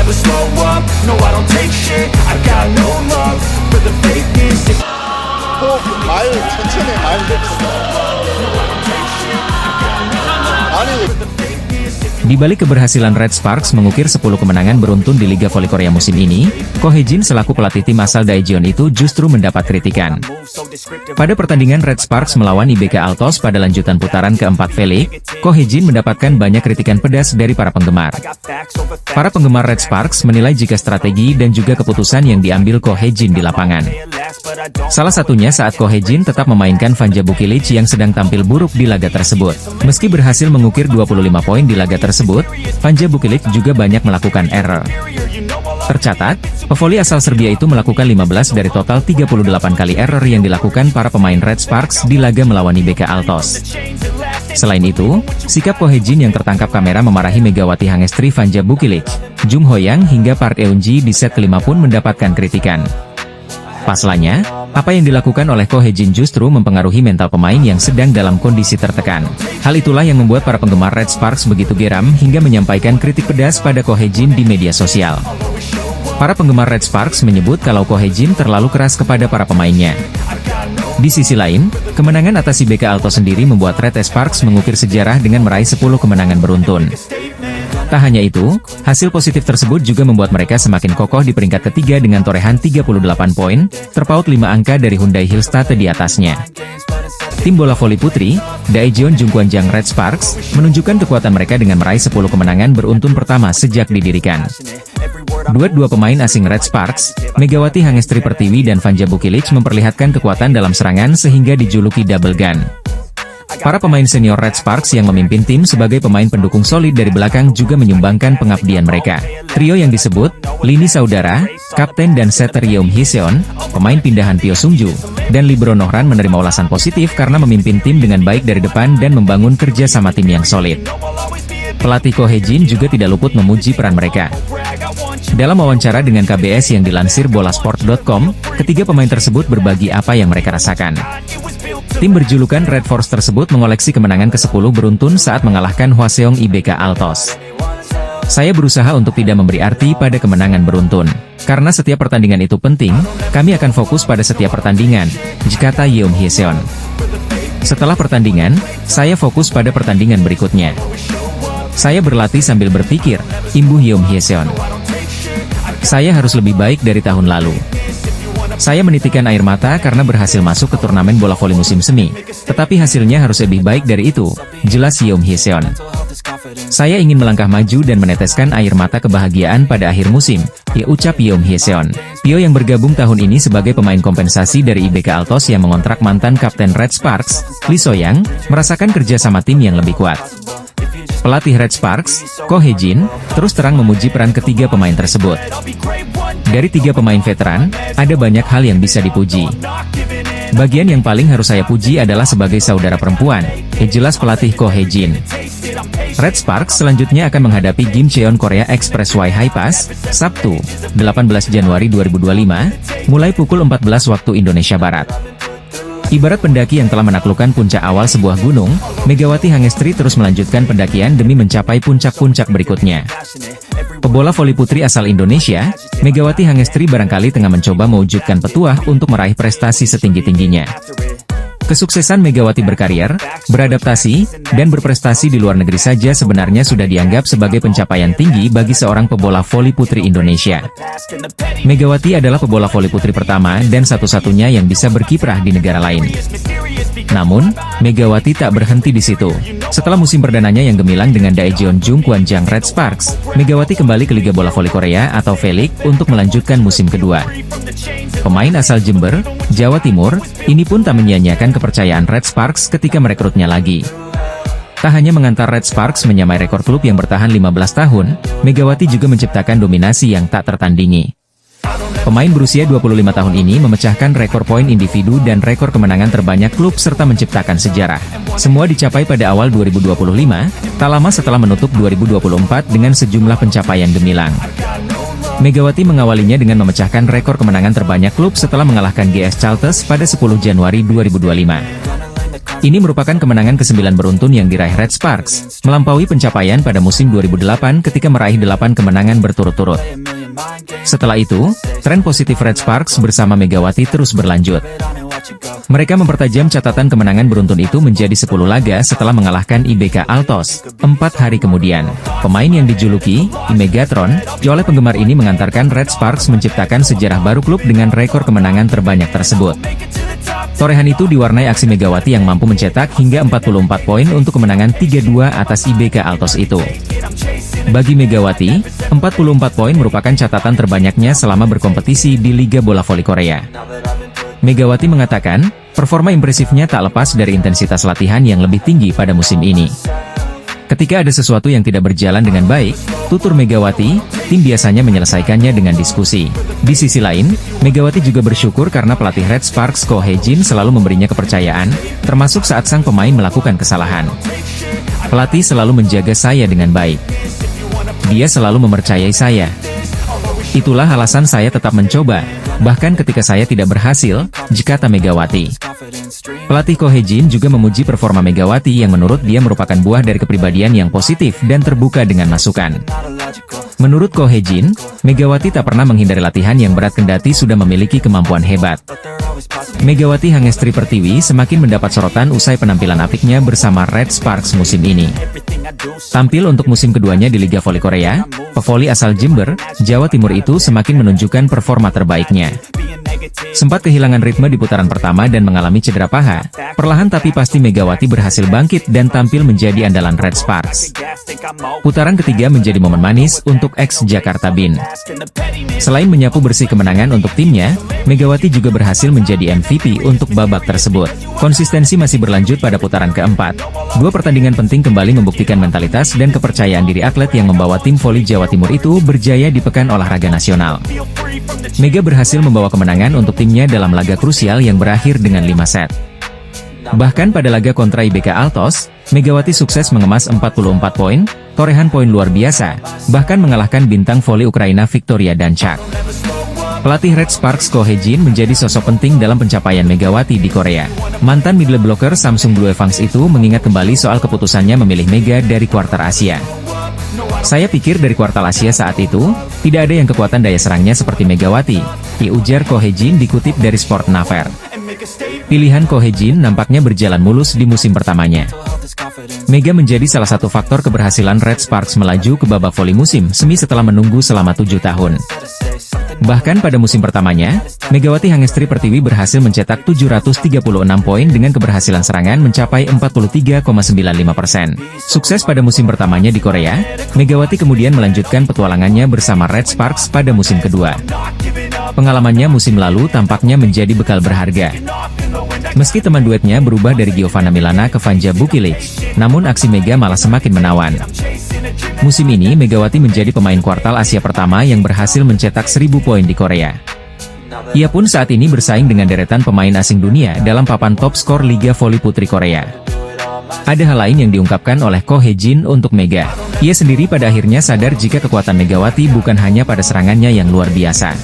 never slow up, no I don't take shit. I got no love for the fakeness. 말 천천히 말 아니 Di balik keberhasilan Red Sparks mengukir 10 kemenangan beruntun di Liga Voli Korea musim ini, Ko Hye-jin selaku pelatih tim asal Daejeon itu justru mendapat kritikan. Pada pertandingan Red Sparks melawan IBK Altos pada lanjutan putaran keempat V-League, Ko Hye-jin mendapatkan banyak kritikan pedas dari para penggemar. Para penggemar Red Sparks menilai jika strategi dan juga keputusan yang diambil Ko Hye-jin di lapangan. Salah satunya saat Ko Hye-jin tetap memainkan Vanja Bukilic yang sedang tampil buruk di laga tersebut. Meski berhasil mengukir 25 poin di laga tersebut, Vanja Bukilic juga banyak melakukan error. Tercatat, pevoli asal Serbia itu melakukan 15 dari total 38 kali error yang dilakukan para pemain Red Sparks di laga melawan IBK Altos. Selain itu, sikap Ko Hye-jin yang tertangkap kamera memarahi Megawati Hangestri, Vanja Bukilic, Jung Ho-yang hingga Park Eun-ji di set kelima pun mendapatkan kritikan. Pasalnya, apa yang dilakukan oleh Ko Hye-jin justru mempengaruhi mental pemain yang sedang dalam kondisi tertekan. Hal itulah yang membuat para penggemar Red Sparks begitu geram hingga menyampaikan kritik pedas pada Ko Hye-jin di media sosial. Para penggemar Red Sparks menyebut kalau Ko Hye-jin terlalu keras kepada para pemainnya. Di sisi lain, kemenangan atas IBK Altos sendiri membuat Red Sparks mengukir sejarah dengan meraih 10 kemenangan beruntun. Tak hanya itu, hasil positif tersebut juga membuat mereka semakin kokoh di peringkat ketiga dengan torehan 38 poin, terpaut 5 angka dari Hyundai Hillstate di atasnya. Tim bola voli putri, Daejeon Jungkwanjang Red Sparks, menunjukkan kekuatan mereka dengan meraih 10 kemenangan beruntun pertama sejak didirikan. Dua pemain asing Red Sparks, Megawati Hangestri Pertiwi dan Vanja Bukilic memperlihatkan kekuatan dalam serangan sehingga dijuluki Double Gun. Para pemain senior Red Sparks yang memimpin tim sebagai pemain pendukung solid dari belakang juga menyumbangkan pengabdian mereka. Trio yang disebut, Lini Saudara, Kapten dan Setter Yeom Hee-seon, pemain pindahan Pyo Sung-ju, dan Libero Nohran menerima ulasan positif karena memimpin tim dengan baik dari depan dan membangun kerja sama tim yang solid. Pelatih Ko Hye-jin juga tidak luput memuji peran mereka. Dalam wawancara dengan KBS yang dilansir bolasport.com, ketiga pemain tersebut berbagi apa yang mereka rasakan. Tim berjulukan Red Force tersebut mengoleksi kemenangan ke-10 beruntun saat mengalahkan Hwaseong IBK Altos. Saya berusaha untuk tidak memberi arti pada kemenangan beruntun. Karena setiap pertandingan itu penting, kami akan fokus pada setiap pertandingan, kata Yeom Hee-seon. Setelah pertandingan, saya fokus pada pertandingan berikutnya. Saya berlatih sambil berpikir, imbuh Yeom Hee-seon. Saya harus lebih baik dari tahun lalu. Saya menitikan air mata karena berhasil masuk ke turnamen bola voli musim semi, tetapi hasilnya harus lebih baik dari itu, jelas Yeom Hee-seon. Saya ingin melangkah maju dan meneteskan air mata kebahagiaan pada akhir musim, ucap Yeom Hee-seon. Pyo yang bergabung tahun ini sebagai pemain kompensasi dari IBK Altos yang mengontrak mantan kapten Red Sparks, Lee So-yang, merasakan kerja sama tim yang lebih kuat. Pelatih Red Sparks, Ko Hye-jin, terus terang memuji peran ketiga pemain tersebut. Dari 3 pemain veteran, ada banyak hal yang bisa dipuji. Bagian yang paling harus saya puji adalah sebagai saudara perempuan, jelas pelatih Ko Hye-jin. Red Sparks selanjutnya akan menghadapi Gimcheon Korea Expressway High Pass, Sabtu, 18 Januari 2025, mulai pukul 14 waktu Indonesia Barat. Ibarat pendaki yang telah menaklukkan puncak awal sebuah gunung, Megawati Hangestri terus melanjutkan pendakian demi mencapai puncak-puncak berikutnya. Pebola voli putri asal Indonesia, Megawati Hangestri barangkali tengah mencoba mewujudkan petuah untuk meraih prestasi setinggi-tingginya. Kesuksesan Megawati berkarir, beradaptasi, dan berprestasi di luar negeri saja sebenarnya sudah dianggap sebagai pencapaian tinggi bagi seorang pebola voli putri Indonesia. Megawati adalah pebola voli putri pertama dan satu-satunya yang bisa berkiprah di negara lain. Namun, Megawati tak berhenti di situ. Setelah musim perdananya yang gemilang dengan Daejeon Jungkwanjang Red Sparks, Megawati kembali ke Liga Bola Voli Korea atau V-League untuk melanjutkan musim kedua. Pemain asal Jember, Jawa Timur, ini pun tak menyia-nyiakan kepercayaan Red Sparks ketika merekrutnya lagi. Tak hanya mengantar Red Sparks menyamai rekor klub yang bertahan 15 tahun, Megawati juga menciptakan dominasi yang tak tertandingi. Pemain berusia 25 tahun ini memecahkan rekor poin individu dan rekor kemenangan terbanyak klub serta menciptakan sejarah. Semua dicapai pada awal 2025, tak lama setelah menutup 2024 dengan sejumlah pencapaian gemilang. Megawati mengawalinya dengan memecahkan rekor kemenangan terbanyak klub setelah mengalahkan GS Chalters pada 10 Januari 2025. Ini merupakan kemenangan ke-9 beruntun yang diraih Red Sparks, melampaui pencapaian pada musim 2008 ketika meraih 8 kemenangan berturut-turut. Setelah itu, tren positif Red Sparks bersama Megawati terus berlanjut. Mereka mempertajam catatan kemenangan beruntun itu menjadi 10 laga setelah mengalahkan IBK Altos 4 hari kemudian. Pemain yang dijuluki Megatron oleh penggemar ini mengantarkan Red Sparks menciptakan sejarah baru klub dengan rekor kemenangan terbanyak tersebut. Torehan itu diwarnai aksi Megawati yang mampu mencetak hingga 44 poin untuk kemenangan 3-2 atas IBK Altos itu. Bagi Megawati, 44 poin merupakan catatan terbanyaknya selama berkompetisi di Liga Bola Voli Korea. Megawati mengatakan, performa impresifnya tak lepas dari intensitas latihan yang lebih tinggi pada musim ini. Ketika ada sesuatu yang tidak berjalan dengan baik, tutur Megawati, tim biasanya menyelesaikannya dengan diskusi. Di sisi lain, Megawati juga bersyukur karena pelatih Red Sparks Ko Hae-jin selalu memberinya kepercayaan, termasuk saat sang pemain melakukan kesalahan. Pelatih selalu menjaga saya dengan baik. Dia selalu mempercayai saya. Itulah alasan saya tetap mencoba, bahkan ketika saya tidak berhasil, kata Megawati. Pelatih Ko Hae-jin juga memuji performa Megawati yang menurut dia merupakan buah dari kepribadian yang positif dan terbuka dengan masukan. Menurut Ko Hae-jin, Megawati tak pernah menghindari latihan yang berat kendati sudah memiliki kemampuan hebat. Megawati Hangestri Pertiwi semakin mendapat sorotan usai penampilan apiknya bersama Red Sparks musim ini. Tampil untuk musim keduanya di Liga Voli Korea, pevoli asal Jember, Jawa Timur itu semakin menunjukkan performa terbaiknya. Sempat kehilangan ritme di putaran pertama dan mengalami cedera paha, perlahan tapi pasti Megawati berhasil bangkit dan tampil menjadi andalan Red Sparks. Putaran ketiga menjadi momen manis untuk ex-Jakarta Bin. Selain menyapu bersih kemenangan untuk timnya, Megawati juga berhasil menjadi MVP untuk babak tersebut. Konsistensi masih berlanjut pada putaran keempat. Dua pertandingan penting kembali membuktikan mentalitas dan kepercayaan diri atlet yang membawa tim voli Jawa Timur itu berjaya di Pekan Olahraga Nasional. Mega berhasil membawa kemenangan untuk timnya dalam laga krusial yang berakhir dengan 5 set. Bahkan pada laga kontra IBK Altos, Megawati sukses mengemas 44 poin, torehan poin luar biasa, bahkan mengalahkan bintang voli Ukraina Victoria Danchak. Pelatih Red Sparks Ko Hae-jin menjadi sosok penting dalam pencapaian Megawati di Korea. Mantan middle blocker Samsung Blue Evangs itu mengingat kembali soal keputusannya memilih Mega dari kuartal Asia. Saya pikir dari kuartal Asia saat itu, tidak ada yang kekuatan daya serangnya seperti Megawati, ujar Ko Hae-jin dikutip dari Sport Naver. Pilihan Ko Hae-jin nampaknya berjalan mulus di musim pertamanya. Mega menjadi salah satu faktor keberhasilan Red Sparks melaju ke babak voli musim semi setelah menunggu selama 7 tahun. Bahkan pada musim pertamanya, Megawati Hangestri Pertiwi berhasil mencetak 736 poin dengan keberhasilan serangan mencapai 43,95%. Sukses pada musim pertamanya di Korea, Megawati kemudian melanjutkan petualangannya bersama Red Sparks pada musim kedua. Pengalamannya musim lalu tampaknya menjadi bekal berharga. Meski teman duetnya berubah dari Giovanna Milana ke Vanja Bukilic, namun aksi Mega malah semakin menawan. Musim ini Megawati menjadi pemain kuartal Asia pertama yang berhasil mencetak 1000 poin di Korea. Ia pun saat ini bersaing dengan deretan pemain asing dunia dalam papan top skor Liga Voli Putri Korea. Ada hal lain yang diungkapkan oleh Ko Hae-jin untuk Mega. Ia sendiri pada akhirnya sadar jika kekuatan Megawati bukan hanya pada serangannya yang luar biasa.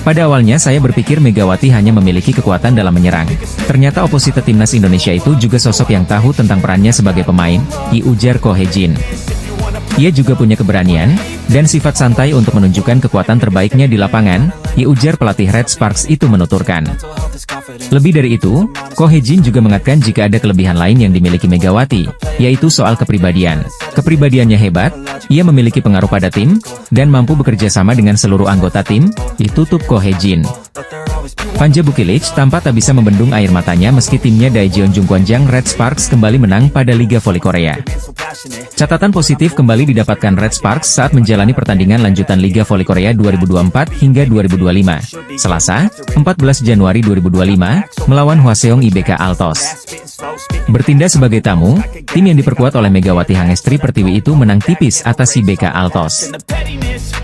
Pada awalnya saya berpikir Megawati hanya memiliki kekuatan dalam menyerang. Ternyata oposite timnas Indonesia itu juga sosok yang tahu tentang perannya sebagai pemain, ujar Ko Hae-jin. Ia juga punya keberanian dan sifat santai untuk menunjukkan kekuatan terbaiknya di lapangan, ujar pelatih Red Sparks itu menuturkan. Lebih dari itu, Ko Hae-jin juga mengatakan jika ada kelebihan lain yang dimiliki Megawati, yaitu soal kepribadian. Kepribadiannya hebat, ia memiliki pengaruh pada tim, dan mampu bekerja sama dengan seluruh anggota tim, tutup Ko Hae-jin. Vanja Bukilic tampak tak bisa membendung air matanya meski timnya Daejeon Jungkwanjang Red Sparks kembali menang pada Liga Voli Korea. Catatan positif kembali didapatkan Red Sparks saat menjalani pertandingan lanjutan Liga Voli Korea 2024 hingga 2025, Selasa, 14 Januari 2025, melawan Hwaseong IBK Altos. Bertindak sebagai tamu, tim yang diperkuat oleh Megawati Hangestri Pertiwi itu menang tipis atas IBK Altos.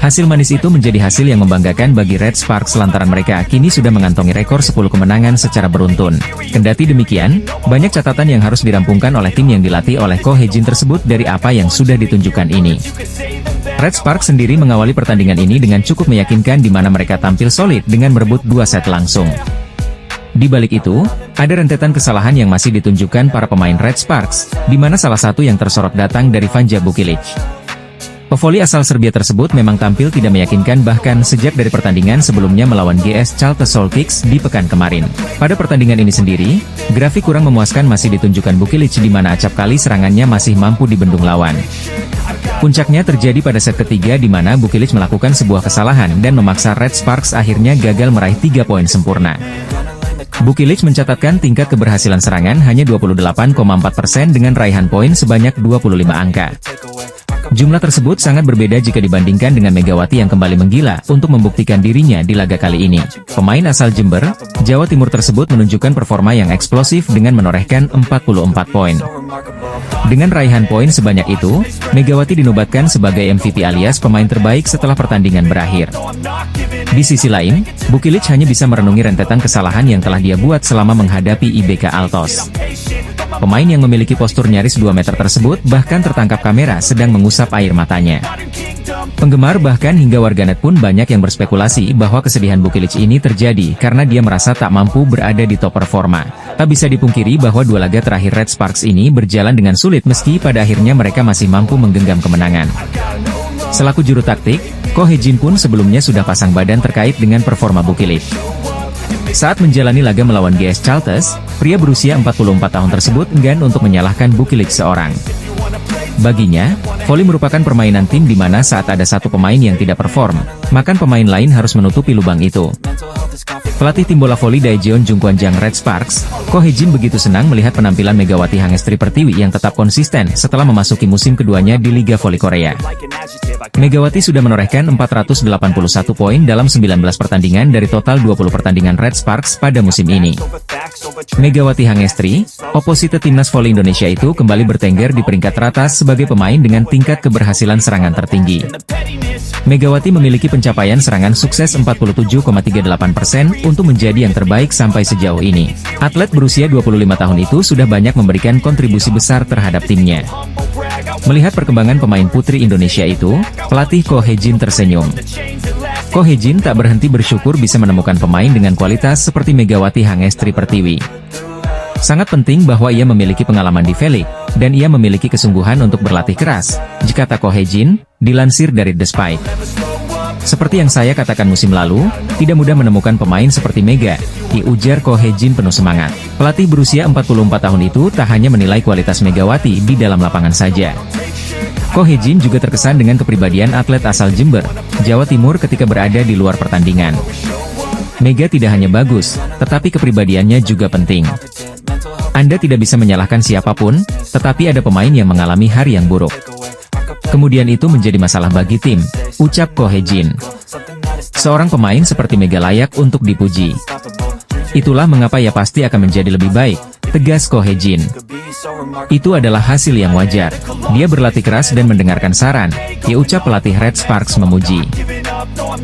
Hasil manis itu menjadi hasil yang membanggakan bagi Red Sparks lantaran mereka kini sudah mengantongi rekor 10 kemenangan secara beruntun. Kendati demikian, banyak catatan yang harus dirampungkan oleh tim yang dilatih oleh Ko Hae-jin tersebut dari apa yang sudah ditunjukkan ini. Red Sparks sendiri mengawali pertandingan ini dengan cukup meyakinkan di mana mereka tampil solid dengan merebut 2 set langsung. Di balik itu, ada rentetan kesalahan yang masih ditunjukkan para pemain Red Sparks, di mana salah satu yang tersorot datang dari Vanja Bukilic. Pevoli asal Serbia tersebut memang tampil tidak meyakinkan bahkan sejak dari pertandingan sebelumnya melawan GS Calta Solkiks di pekan kemarin. Pada pertandingan ini sendiri, grafik kurang memuaskan masih ditunjukkan Bukilic di mana acap kali serangannya masih mampu dibendung lawan. Puncaknya terjadi pada set ketiga di mana Bukilic melakukan sebuah kesalahan dan memaksa Red Sparks akhirnya gagal meraih 3 poin sempurna. Bukilic mencatatkan tingkat keberhasilan serangan hanya 28,4% dengan raihan poin sebanyak 25 angka. Jumlah tersebut sangat berbeda jika dibandingkan dengan Megawati yang kembali menggila untuk membuktikan dirinya di laga kali ini. Pemain asal Jember, Jawa Timur tersebut menunjukkan performa yang eksplosif dengan menorehkan 44 poin. Dengan raihan poin sebanyak itu, Megawati dinobatkan sebagai MVP alias pemain terbaik setelah pertandingan berakhir. Di sisi lain, Bukilic hanya bisa merenungi rentetan kesalahan yang telah dia buat selama menghadapi IBK Altos. Pemain yang memiliki postur nyaris 2 meter tersebut bahkan tertangkap kamera sedang mengusap air matanya. Penggemar bahkan hingga warganet pun banyak yang berspekulasi bahwa kesedihan Bukilic ini terjadi karena dia merasa tak mampu berada di top performa. Tak bisa dipungkiri bahwa 2 laga terakhir Red Sparks ini berjalan dengan sulit meski pada akhirnya mereka masih mampu menggenggam kemenangan. Selaku juru taktik, Ko Hee-jin pun sebelumnya sudah pasang badan terkait dengan performa Bukilic. Saat menjalani laga melawan GS Caltes, pria berusia 44 tahun tersebut enggan untuk menyalahkan Bukilic seorang. Baginya, voli merupakan permainan tim di mana saat ada satu pemain yang tidak perform, maka pemain lain harus menutupi lubang itu. Pelatih tim bola voli Daejeon Jungkwanjang Red Sparks, Ko Hee-jin begitu senang melihat penampilan Megawati Hangestri Pertiwi yang tetap konsisten setelah memasuki musim keduanya di Liga Voli Korea. Megawati sudah menorehkan 481 poin dalam 19 pertandingan dari total 20 pertandingan Red Sparks pada musim ini. Megawati Hangestri, oposite timnas voli Indonesia itu kembali bertengger di peringkat teratas sebagai pemain dengan tingkat keberhasilan serangan tertinggi. Megawati memiliki pencapaian serangan sukses 47,38% untuk menjadi yang terbaik sampai sejauh ini. Atlet berusia 25 tahun itu sudah banyak memberikan kontribusi besar terhadap timnya. Melihat perkembangan pemain putri Indonesia itu, pelatih Ko Hee-jin tersenyum. Ko Hee-jin tak berhenti bersyukur bisa menemukan pemain dengan kualitas seperti Megawati Hangestri Pertiwi. Sangat penting bahwa ia memiliki pengalaman di V-League, dan ia memiliki kesungguhan untuk berlatih keras, jika Ko Hee-jin, dilansir dari The Spike. Seperti yang saya katakan musim lalu, tidak mudah menemukan pemain seperti Mega, ujar Ko Hee-jin penuh semangat. Pelatih berusia 44 tahun itu tak hanya menilai kualitas Megawati di dalam lapangan saja. Ko Hee-jin juga terkesan dengan kepribadian atlet asal Jember, Jawa Timur ketika berada di luar pertandingan. Mega tidak hanya bagus, tetapi kepribadiannya juga penting. Anda tidak bisa menyalahkan siapapun, tetapi ada pemain yang mengalami hari yang buruk. Kemudian itu menjadi masalah bagi tim, ucap Ko Hee-jin. Seorang pemain seperti Mega layak untuk dipuji. Itulah mengapa ia pasti akan menjadi lebih baik, tegas Ko Hee-jin. Itu adalah hasil yang wajar. Dia berlatih keras dan mendengarkan saran, ucap pelatih Red Sparks memuji.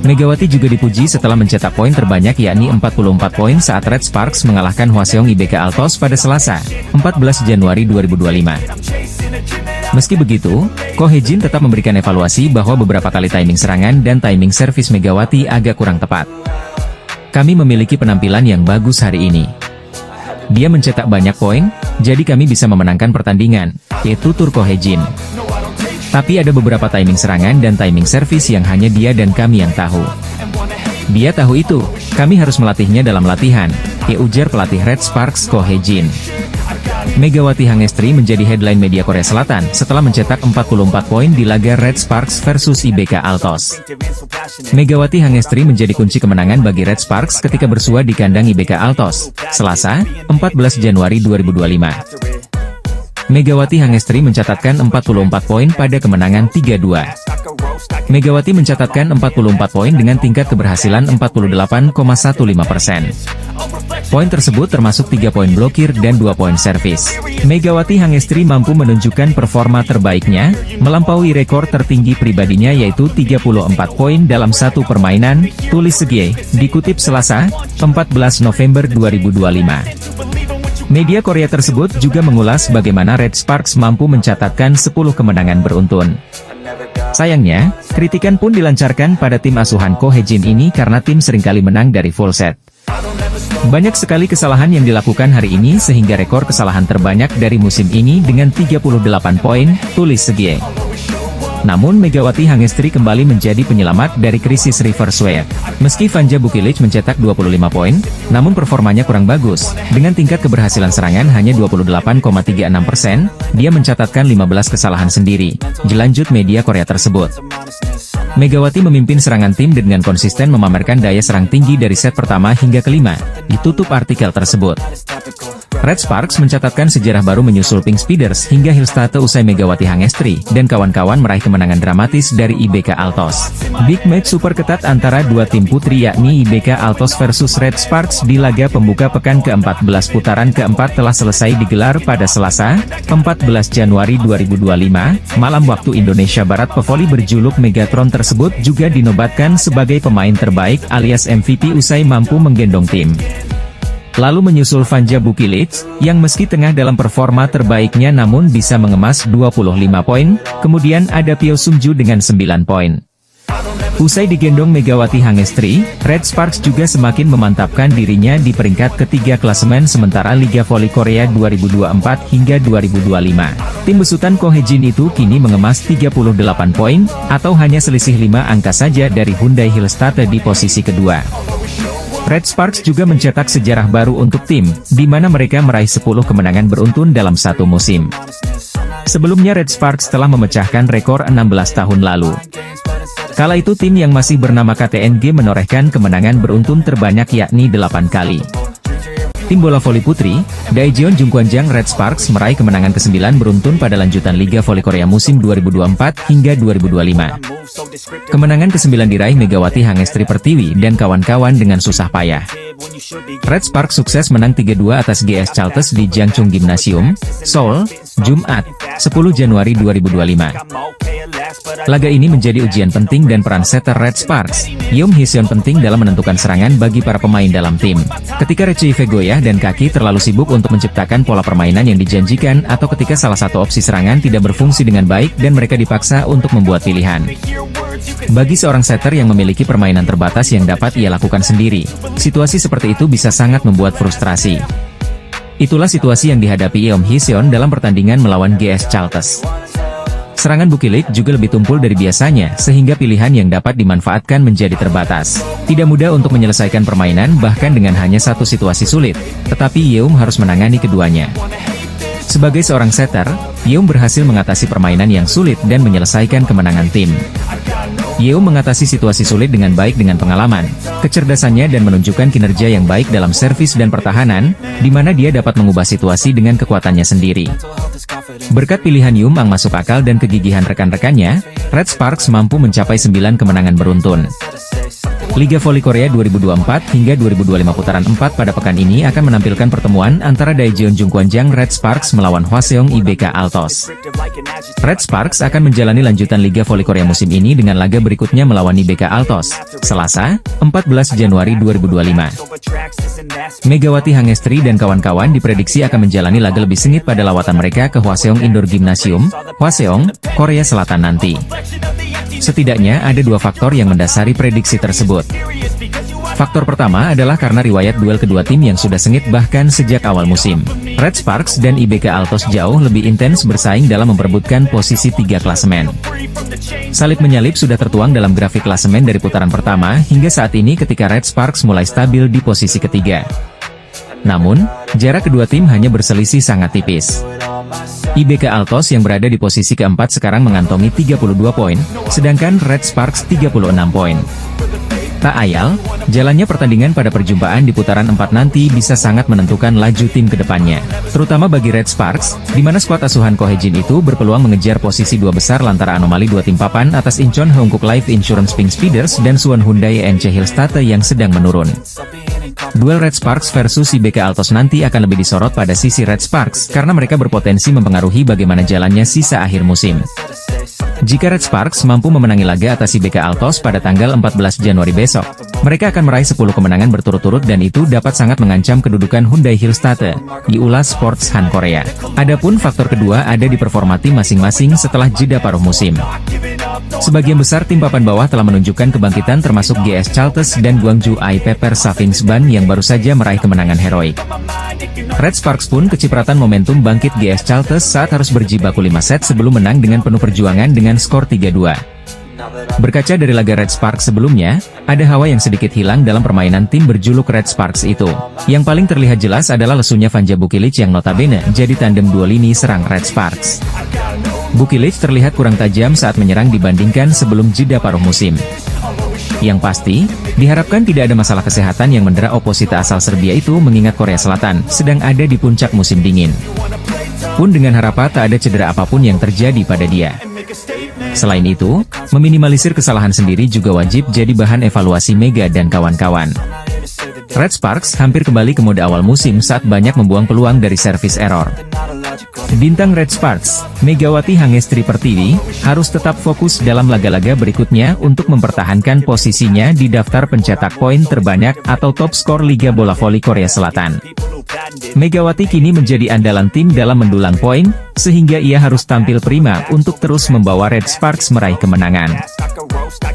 Megawati juga dipuji setelah mencetak poin terbanyak yakni 44 poin saat Red Sparks mengalahkan Hwaseong IBK Altos pada Selasa, 14 Januari 2025. Meski begitu, Ko Hee-jin tetap memberikan evaluasi bahwa beberapa kali timing serangan dan timing servis Megawati agak kurang tepat. Kami memiliki penampilan yang bagus hari ini. Dia mencetak banyak poin, jadi kami bisa memenangkan pertandingan, tutur Ko Hee-jin. Tapi ada beberapa timing serangan dan timing servis yang hanya dia dan kami yang tahu. Dia tahu itu, kami harus melatihnya dalam latihan, ujar pelatih Red Sparks Ko Hee-jin. Megawati Hangestri menjadi headline media Korea Selatan setelah mencetak 44 poin di laga Red Sparks versus IBK Altos. Megawati Hangestri menjadi kunci kemenangan bagi Red Sparks ketika bersua di kandang IBK Altos, Selasa, 14 Januari 2025. Megawati Hangestri mencatatkan 44 poin pada kemenangan 3-2. Megawati mencatatkan 44 poin dengan tingkat keberhasilan 48,15%. Poin tersebut termasuk 3 poin blokir dan 2 poin servis. Megawati Hangestri mampu menunjukkan performa terbaiknya, melampaui rekor tertinggi pribadinya yaitu 34 poin dalam satu permainan, tulis Segie, dikutip Selasa, 14 November 2025. Media Korea tersebut juga mengulas bagaimana Red Sparks mampu mencatatkan 10 kemenangan beruntun. Sayangnya, kritikan pun dilancarkan pada tim asuhan Ko Hee-jin ini karena tim seringkali menang dari full set. Banyak sekali kesalahan yang dilakukan hari ini sehingga rekor kesalahan terbanyak dari musim ini dengan 38 poin, tulis Segie. Namun Megawati Hangestri kembali menjadi penyelamat dari krisis reverse sweep. Meski Vanja Bukilic mencetak 25 poin, namun performanya kurang bagus. Dengan tingkat keberhasilan serangan hanya 28,36%, dia mencatatkan 15 kesalahan sendiri. Dilanjut media Korea tersebut. Megawati memimpin serangan tim dengan konsisten memamerkan daya serang tinggi dari set pertama hingga kelima, ditutup artikel tersebut. Red Sparks mencatatkan sejarah baru menyusul Pink Speeders hingga Hillstate usai Megawati Hangestri dan kawan-kawan meraih kemenangan dramatis dari IBK Altos. Big match super ketat antara dua tim putri yakni IBK Altos versus Red Sparks di laga pembuka pekan ke-14 putaran keempat telah selesai digelar pada Selasa, 14 Januari 2025, malam waktu Indonesia Barat. Pevoli berjuluk Megatron tersebut juga dinobatkan sebagai pemain terbaik alias MVP usai mampu menggendong tim. Lalu menyusul Vanja Bukilic, yang meski tengah dalam performa terbaiknya namun bisa mengemas 25 poin, kemudian ada Pyo Sungju dengan 9 poin. Usai digendong Megawati Hangestri, Red Sparks juga semakin memantapkan dirinya di peringkat ketiga klasemen sementara Liga Voli Korea 2024 hingga 2025. Tim besutan Ko Hye-jin itu kini mengemas 38 poin, atau hanya selisih 5 angka saja dari Hyundai Hillstate di posisi kedua. Red Sparks juga mencetak sejarah baru untuk tim, di mana mereka meraih 10 kemenangan beruntun dalam satu musim. Sebelumnya Red Sparks telah memecahkan rekor 16 tahun lalu. Kala itu tim yang masih bernama KTNG menorehkan kemenangan beruntun terbanyak yakni 8 kali. Tim bola voli putri, Daejeon Jungkwanjang Red Sparks meraih kemenangan ke-9 beruntun pada lanjutan Liga Voli Korea musim 2024 hingga 2025. Kemenangan ke-9 diraih Megawati Hangestri Pertiwi dan kawan-kawan dengan susah payah. Red Sparks sukses menang 3-2 atas GS Chalters di Jangchung Gymnasium, Seoul, Jumat, 10 Januari 2025. Laga ini menjadi ujian penting dan peran setter Red Sparks, Yeom Hee-seon penting dalam menentukan serangan bagi para pemain dalam tim. Ketika Recife goyah dan kaki terlalu sibuk untuk menciptakan pola permainan yang dijanjikan atau ketika salah satu opsi serangan tidak berfungsi dengan baik dan mereka dipaksa untuk membuat pilihan. Bagi seorang setter yang memiliki permainan terbatas yang dapat ia lakukan sendiri, situasi seperti itu bisa sangat membuat frustrasi. Itulah situasi yang dihadapi Yeom Hee-seon dalam pertandingan melawan GS Chalters. Serangan Bukilic juga lebih tumpul dari biasanya, sehingga pilihan yang dapat dimanfaatkan menjadi terbatas. Tidak mudah untuk menyelesaikan permainan bahkan dengan hanya satu situasi sulit, tetapi Yeom harus menangani keduanya. Sebagai seorang setter, Yeom berhasil mengatasi permainan yang sulit dan menyelesaikan kemenangan tim. Yeom mengatasi situasi sulit dengan baik dengan pengalaman, kecerdasannya dan menunjukkan kinerja yang baik dalam servis dan pertahanan, di mana dia dapat mengubah situasi dengan kekuatannya sendiri. Berkat pilihan Yeom yang masuk akal dan kegigihan rekan-rekannya, Red Sparks mampu mencapai 9 kemenangan beruntun. Liga Voli Korea 2024 hingga 2025 putaran 4 pada pekan ini akan menampilkan pertemuan antara Daejeon Jungkwanjang Red Sparks melawan Hwaseong IBK Altos. Red Sparks akan menjalani lanjutan Liga Voli Korea musim ini dengan laga berikutnya melawan IBK Altos, Selasa, 14 Januari 2025. Megawati Hangestri dan kawan-kawan diprediksi akan menjalani laga lebih sengit pada lawatan mereka ke Hwaseong Indoor Gymnasium, Hwaseong, Korea Selatan nanti. Setidaknya ada dua faktor yang mendasari prediksi tersebut. Faktor pertama adalah karena riwayat duel kedua tim yang sudah sengit bahkan sejak awal musim. Red Sparks dan IBK Altos jauh lebih intens bersaing dalam memperebutkan posisi 3 klasemen. Salib menyalip sudah tertuang dalam grafik klasemen dari putaran pertama hingga saat ini ketika Red Sparks mulai stabil di posisi ketiga. Namun, jarak kedua tim hanya berselisih sangat tipis. IBK Altos yang berada di posisi keempat sekarang mengantongi 32 poin, sedangkan Red Sparks 36 poin. Tak ayal, jalannya pertandingan pada perjumpaan di putaran 4 nanti bisa sangat menentukan laju tim ke depannya. Terutama bagi Red Sparks, di mana skuad asuhan Ko Hye-jin itu berpeluang mengejar posisi 2 besar lantaran anomali 2 tim papan atas Incheon Heungkuk Life Insurance Pink Speeders dan Suwon Hyundai NC Hillstate yang sedang menurun. Duel Red Sparks versus IBK Altos nanti akan lebih disorot pada sisi Red Sparks karena mereka berpotensi mempengaruhi bagaimana jalannya sisa akhir musim. Jika Red Sparks mampu memenangi laga atas IBK Altos pada tanggal 14 Januari besok, mereka akan meraih 10 kemenangan berturut-turut dan itu dapat sangat mengancam kedudukan Hyundai Hillstate, diulas Sports Han Korea. Adapun faktor kedua ada di performa tim masing-masing setelah jeda paruh musim. Sebagian besar tim papan bawah telah menunjukkan kebangkitan termasuk GS Charlton dan Gwangju Pepper Savings Bank yang baru saja meraih kemenangan heroik. Red Sparks pun kecipratan momentum bangkit GS Charlton saat harus berjibaku 5 set sebelum menang dengan penuh perjuangan dengan skor 3-2. Berkaca dari laga Red Sparks sebelumnya, ada hawa yang sedikit hilang dalam permainan tim berjuluk Red Sparks itu. Yang paling terlihat jelas adalah lesunya Vanja Bukilic yang notabene jadi tandem dua lini serang Red Sparks. Bukilic terlihat kurang tajam saat menyerang dibandingkan sebelum jeda paruh musim. Yang pasti, diharapkan tidak ada masalah kesehatan yang mendera oposita asal Serbia itu mengingat Korea Selatan sedang ada di puncak musim dingin. Pun dengan harapan tak ada cedera apapun yang terjadi pada dia. Selain itu, meminimalisir kesalahan sendiri juga wajib jadi bahan evaluasi Mega dan kawan-kawan. Red Sparks hampir kembali ke mode awal musim saat banyak membuang peluang dari service error. Bintang Red Sparks, Megawati Hangestri Pertiwi, harus tetap fokus dalam laga-laga berikutnya untuk mempertahankan posisinya di daftar pencetak poin terbanyak atau top skor Liga Bola Voli Korea Selatan. Megawati kini menjadi andalan tim dalam mendulang poin, sehingga ia harus tampil prima untuk terus membawa Red Sparks meraih kemenangan.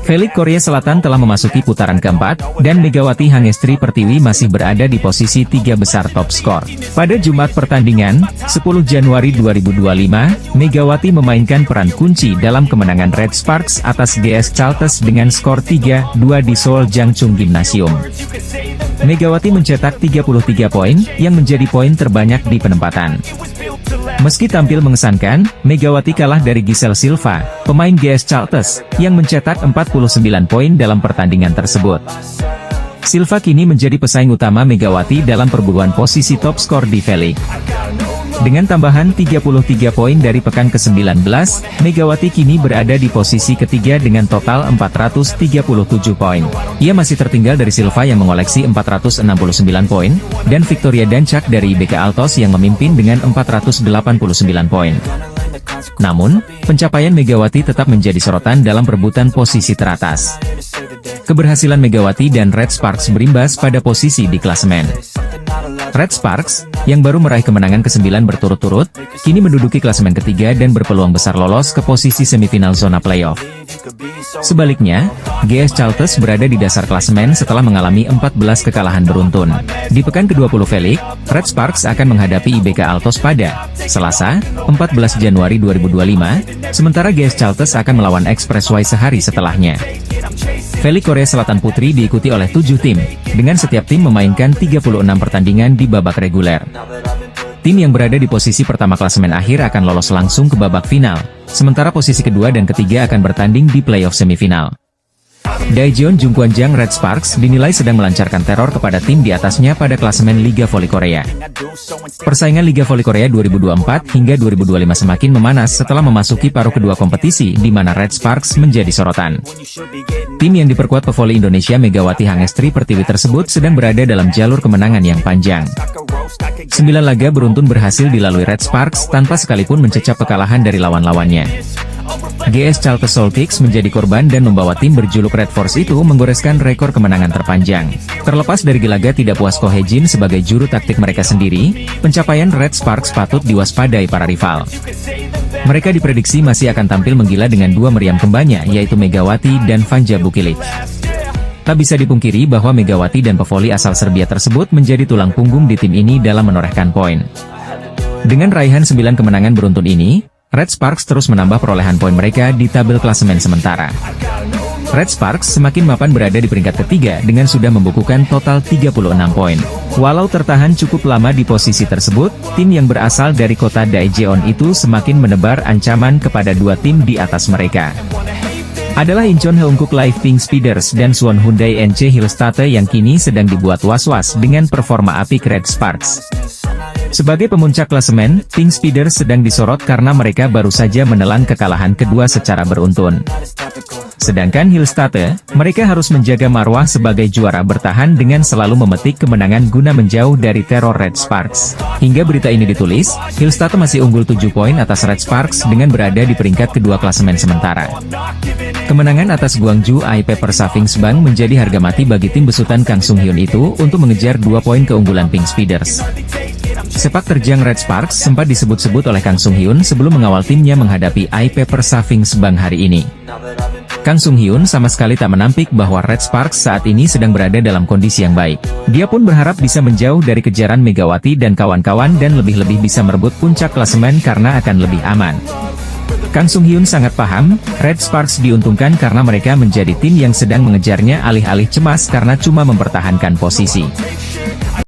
V-League Korea Selatan telah memasuki putaran keempat, dan Megawati Hangestri Pertiwi masih berada di posisi 3 besar top skor. Pada Jumat pertandingan, 10 Januari 2025, Megawati memainkan peran kunci dalam kemenangan Red Sparks atas GS Charlton dengan skor 3-2 di Seoul Jangchung Gymnasium. Megawati mencetak 33 poin, yang menjadi poin terbanyak di penempatan. Meski tampil mengesankan, Megawati kalah dari Giselle Silva, pemain GS Charlton, yang mencetak 49 poin dalam pertandingan tersebut. Silva kini menjadi pesaing utama Megawati dalam perburuan posisi top skor di V-League. Dengan tambahan 33 poin dari pekan ke-19, Megawati kini berada di posisi ketiga dengan total 437 poin. Ia masih tertinggal dari Silva yang mengoleksi 469 poin, dan Victoria Dancak dari IBK Altos yang memimpin dengan 489 poin. Namun, pencapaian Megawati tetap menjadi sorotan dalam perebutan posisi teratas. Keberhasilan Megawati dan Red Sparks berimbas pada posisi di klasemen. Red Sparks, yang baru meraih kemenangan ke-9 berturut-turut, kini menduduki klasemen ketiga dan berpeluang besar lolos ke posisi semifinal zona playoff. Sebaliknya, GS Charlton berada di dasar klasemen setelah mengalami 14 kekalahan beruntun. Di pekan ke-20 V-League, Red Sparks akan menghadapi IBK Altos pada Selasa, 14 Januari 2025, sementara GS Charlton akan melawan Expressway sehari setelahnya. V-League Korea Selatan Putri diikuti oleh 7 tim, dengan setiap tim memainkan 36 pertandingan di babak reguler. Tim yang berada di posisi pertama klasemen akhir akan lolos langsung ke babak final, sementara posisi kedua dan ketiga akan bertanding di playoff semifinal. Daejeon Jungkwanjang Red Sparks dinilai sedang melancarkan teror kepada tim di atasnya pada klasemen Liga Voli Korea. Persaingan Liga Voli Korea 2024 hingga 2025 semakin memanas setelah memasuki paruh kedua kompetisi di mana Red Sparks menjadi sorotan. Tim yang diperkuat pevoli Indonesia Megawati Hangestri Pertiwi tersebut sedang berada dalam jalur kemenangan yang panjang. 9 laga beruntun berhasil dilalui Red Sparks tanpa sekalipun mencecap kekalahan dari lawan-lawannya. GS Charlton Celtics menjadi korban dan membawa tim berjuluk Red Force itu menggoreskan rekor kemenangan terpanjang. Terlepas dari gelagat tidak puas Ko Hae-jin sebagai juru taktik mereka sendiri, pencapaian Red Sparks patut diwaspadai para rival. Mereka diprediksi masih akan tampil menggila dengan dua meriam kembarnya yaitu Megawati dan Vanja Bukilic. Tak bisa dipungkiri bahwa Megawati dan pevoli asal Serbia tersebut menjadi tulang punggung di tim ini dalam menorehkan poin. Dengan raihan 9 kemenangan beruntun ini, Red Sparks terus menambah perolehan poin mereka di tabel klasemen sementara. Red Sparks semakin mapan berada di peringkat ketiga dengan sudah membukukan total 36 poin. Walau tertahan cukup lama di posisi tersebut, tim yang berasal dari kota Daejeon itu semakin menebar ancaman kepada dua tim di atas mereka. Adalah Incheon Heungkuk Live Pink Speeders dan Suwon Hyundai NC Hillstate yang kini sedang dibuat was-was dengan performa apik Red Sparks. Sebagai pemuncak klasemen, Pink Speeders sedang disorot karena mereka baru saja menelan kekalahan kedua secara beruntun. Sedangkan Hillstate, mereka harus menjaga marwah sebagai juara bertahan dengan selalu memetik kemenangan guna menjauh dari teror Red Sparks. Hingga berita ini ditulis, Hillstate masih unggul 7 poin atas Red Sparks dengan berada di peringkat kedua klasemen sementara. Kemenangan atas Gwangju Pepper Savings Bank menjadi harga mati bagi tim besutan Kang Sung Hyun itu untuk mengejar 2 poin keunggulan Pink Speeders. Sepak terjang Red Sparks sempat disebut-sebut oleh Kang Sung Hyun sebelum mengawal timnya menghadapi Paper Savings Bank hari ini. Kang Sung Hyun sama sekali tak menampik bahwa Red Sparks saat ini sedang berada dalam kondisi yang baik. Dia pun berharap bisa menjauh dari kejaran Megawati dan kawan-kawan dan lebih-lebih bisa merebut puncak klasemen karena akan lebih aman. Kang Sung Hyun sangat paham, Red Sparks diuntungkan karena mereka menjadi tim yang sedang mengejarnya alih-alih cemas karena cuma mempertahankan posisi.